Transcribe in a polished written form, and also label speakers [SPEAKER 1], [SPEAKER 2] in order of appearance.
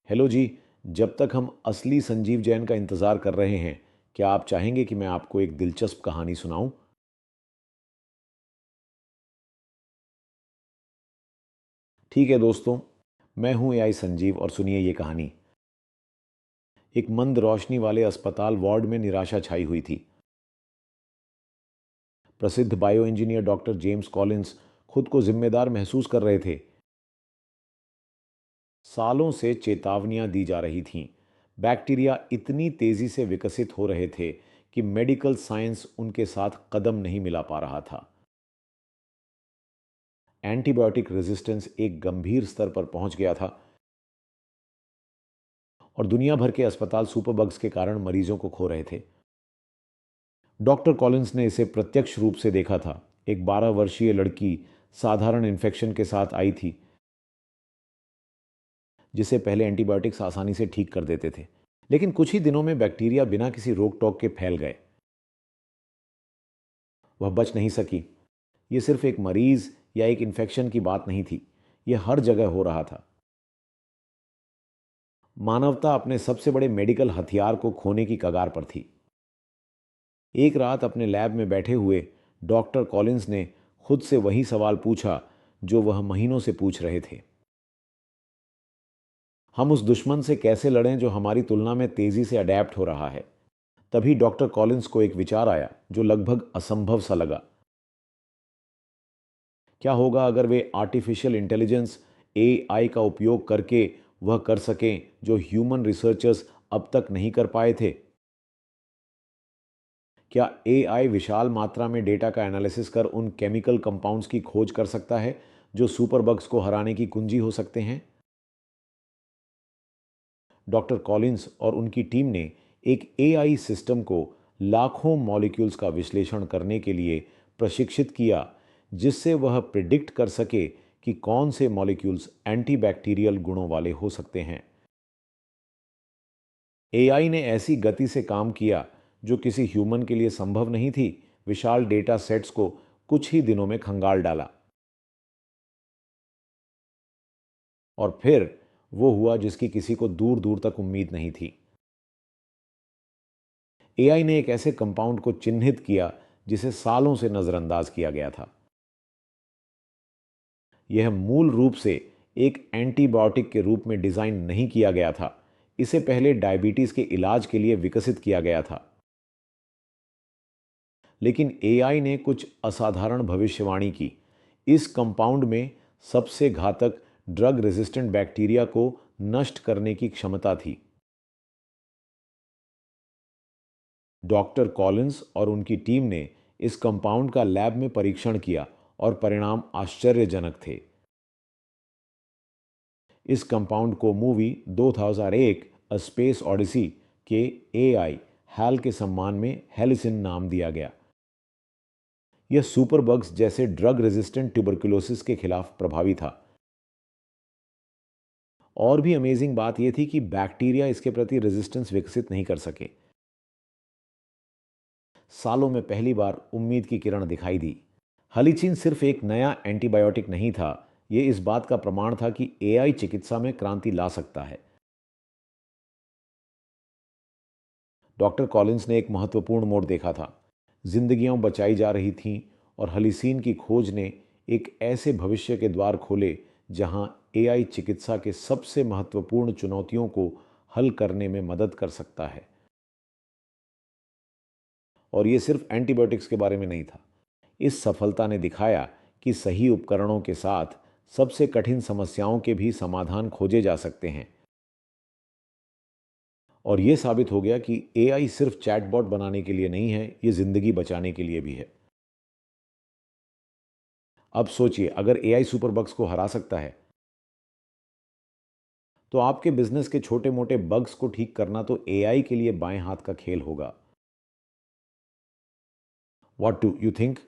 [SPEAKER 1] Hello जी। जब तक हम असली संजीव जैन का इंतज़ार कर रहे हैं, क्या आप चाहेंगे कि मैं आपको एक दिलचस्प कहानी सुनाऊं? ठीक है दोस्तों, मैं हूं एआई संजीव और सुनिए ये कहानी। एक मंद रोशनी वाले अस्पताल वार्ड में निराशा छाई हुई थी। प्रसिद्ध bio engineer doctor James Collins खुद को जिम्मेदार महसूस कर रहे थे। सालों से चेतावनियां दी जा रही थीं। बैक्टीरिया इतनी तेजी से विकसित हो रहे थे कि मेडिकल साइंस उनके साथ कदम नहीं मिला पा रहा था। एंटीबायोटिक रेजिस्टेंस एक गंभीर स्तर पर पहुंच गया था और दुनिया भर के अस्पताल सुपरबग्स के कारण मरीजों को खो रहे थे। डॉक्टर कॉलिंस ने इसे प्रत्यक्ष रूप से देखा था। एक 12 वर्षीय लड़की साधारण इन्फेक्शन के साथ आई थी, जिसे पहले एंटीबायोटिक्स आसानी से ठीक कर देते थे। लेकिन कुछ ही दिनों में बैक्टीरिया बिना किसी रोक टोक के फैल गए। वह बच नहीं सकी। यह सिर्फ एक मरीज या एक इन्फेक्शन की बात नहीं थी, यह हर जगह हो रहा था। मानवता अपने सबसे बड़े मेडिकल हथियार को खोने की कगार पर थी। एक रात अपने लैब में बैठे हुए डॉक्टर कॉलिंस ने खुद से वही सवाल पूछा जो वह महीनों से पूछ रहे थे। हम उस दुश्मन से कैसे लड़ें जो हमारी तुलना में तेजी से अडेप्ट हो रहा है? तभी डॉक्टर कॉलिंस को एक विचार आया जो लगभग असंभव सा लगा। क्या होगा अगर वे आर्टिफिशियल इंटेलिजेंस एआई का उपयोग करके वह कर सकें जो ह्यूमन रिसर्चर्स अब तक नहीं कर पाए थे? क्या एआई विशाल मात्रा में डेटा का एनालिसिस कर उन केमिकल कंपाउंड्स की खोज कर सकता है जो सुपरबग्स को हराने की कुंजी हो सकते हैं? डॉक्टर कॉलिंस और उनकी टीम ने एक एआई सिस्टम को लाखों मॉलिक्यूल्स का विश्लेषण करने के लिए प्रशिक्षित किया, जिससे वह प्रिडिक्ट कर सके कि कौन से मॉलिक्यूल्स एंटीबैक्टीरियल गुणों वाले हो सकते हैं। एआई ने ऐसी गति से काम किया जो किसी ह्यूमन के लिए संभव नहीं थी। विशाल डेटा सेट्स को कुछ ही दिनों में खंगाल डाला। और फिर वो हुआ जिसकी किसी को दूर दूर तक उम्मीद नहीं थी। एआई ने एक ऐसे कंपाउंड को चिन्हित किया जिसे सालों से नजरअंदाज किया गया था। यह मूल रूप से एक एंटीबायोटिक के रूप में डिजाइन नहीं किया गया था। इसे पहले डायबिटीज के इलाज के लिए विकसित किया गया था। लेकिन एआई ने कुछ असाधारण भविष्यवाणी की। इस कंपाउंड में सबसे घातक ड्रग रेजिस्टेंट बैक्टीरिया को नष्ट करने की क्षमता थी। डॉक्टर कॉलिंस और उनकी टीम ने इस कंपाउंड का लैब में परीक्षण किया और परिणाम आश्चर्यजनक थे। इस कंपाउंड को मूवी 2001 अ स्पेस ऑडिसी के एआई हैल के सम्मान में हेलिसिन नाम दिया गया। यह सुपरबग्स जैसे ड्रग रेजिस्टेंट ट्यूबरकुलोसिस के खिलाफ प्रभावी था। और भी अमेजिंग बात यह थी कि बैक्टीरिया इसके प्रति रेजिस्टेंस विकसित नहीं कर सके। सालों में पहली बार उम्मीद की किरण दिखाई दी। हलीचीन सिर्फ एक नया एंटीबायोटिक नहीं था, यह इस बात का प्रमाण था कि एआई चिकित्सा में क्रांति ला सकता है। डॉक्टर कॉलिंस ने एक महत्वपूर्ण मोड़ देखा था। जिंदगियां बचाई जा रही थीं और हलीसीन की खोज ने एक ऐसे भविष्य के द्वार खोले जहां एआई चिकित्सा के सबसे महत्वपूर्ण चुनौतियों को हल करने में मदद कर सकता है। और ये सिर्फ एंटीबायोटिक्स के बारे में नहीं था। इस सफलता ने दिखाया कि सही उपकरणों के साथ सबसे कठिन समस्याओं के भी समाधान खोजे जा सकते हैं। और यह साबित हो गया कि एआई सिर्फ चैटबॉट बनाने के लिए नहीं है, ये जिंदगी बचाने के लिए भी है। अब सोचिए, अगर एआई सुपरबग्स को हरा सकता है तो आपके बिजनेस के छोटे मोटे बग्स को ठीक करना तो एआई के लिए बाएं हाथ का खेल होगा। What do you think?